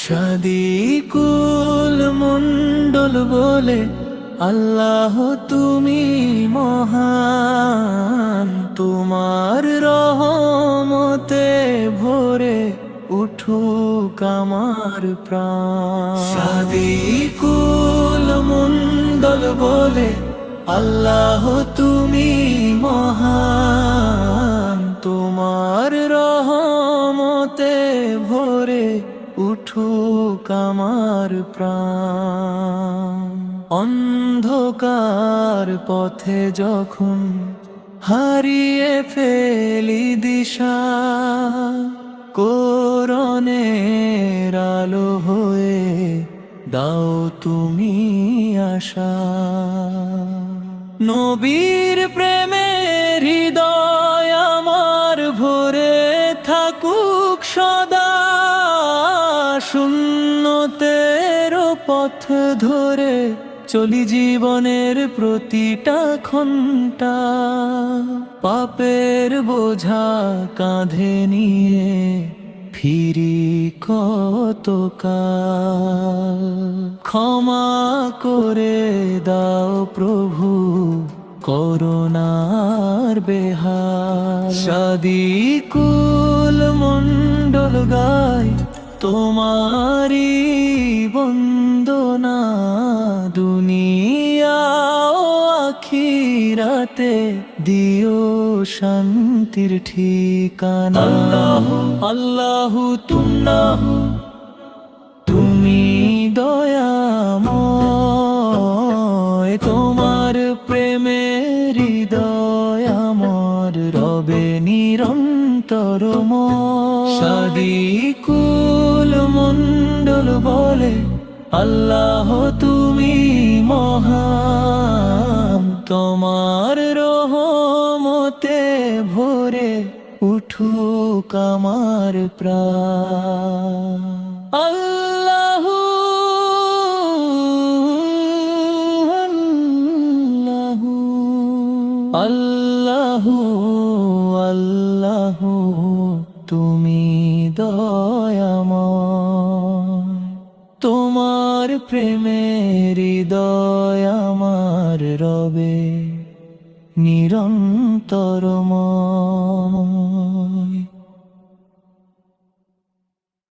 শাদিকুল মণ্ডল বলে আল্লাহ তুমি মহান, তোমার রহমতে ভরে উঠুক আমার প্রাণ। শাদিকুল মণ্ডল বলে আল্লাহ তুমি মহান, তোমার রহমতে ভরে উঠুক আমার প্রাণ। অন্ধকার পথে যখন হারিয়ে ফেলি দিশা, কোরআনের আলো হয়ে দাও তুমি আশা। নবীর প্রেমের হৃদয় আমার ভরে থাকুক সদা, শূন্যতের পথ ধরে চলি জীবনের প্রতিটা ঘন্টা। পাপের বোঝা কাঁধে নিয়ে ফিরি কতকাল, ক্ষমা করে দাও প্রভু করুণার বেহাল। শাদিকুল মণ্ডল গায় তোমারি বন্দনা, দুনিয়া ও আখিরাতে দিও শান্তির ঠিকানা। আল্লাহু আল্লাহু তুল্লাহু তুমি দয়াময়, তোমার প্রেমের হৃদয় আমার রবে নিরন্তরময়। শাদিকুল মণ্ডল বলে আল্লাহ তুমি মহান, তোমার রহমতে ভরে উঠুক আমার প্রাণ। আল্লাহু আল্লাহু আল্লাহু আল্লাহু তুমি দয়াময়, তোমার প্রেমের হৃদয় আমার রবে নিরন্তরময়।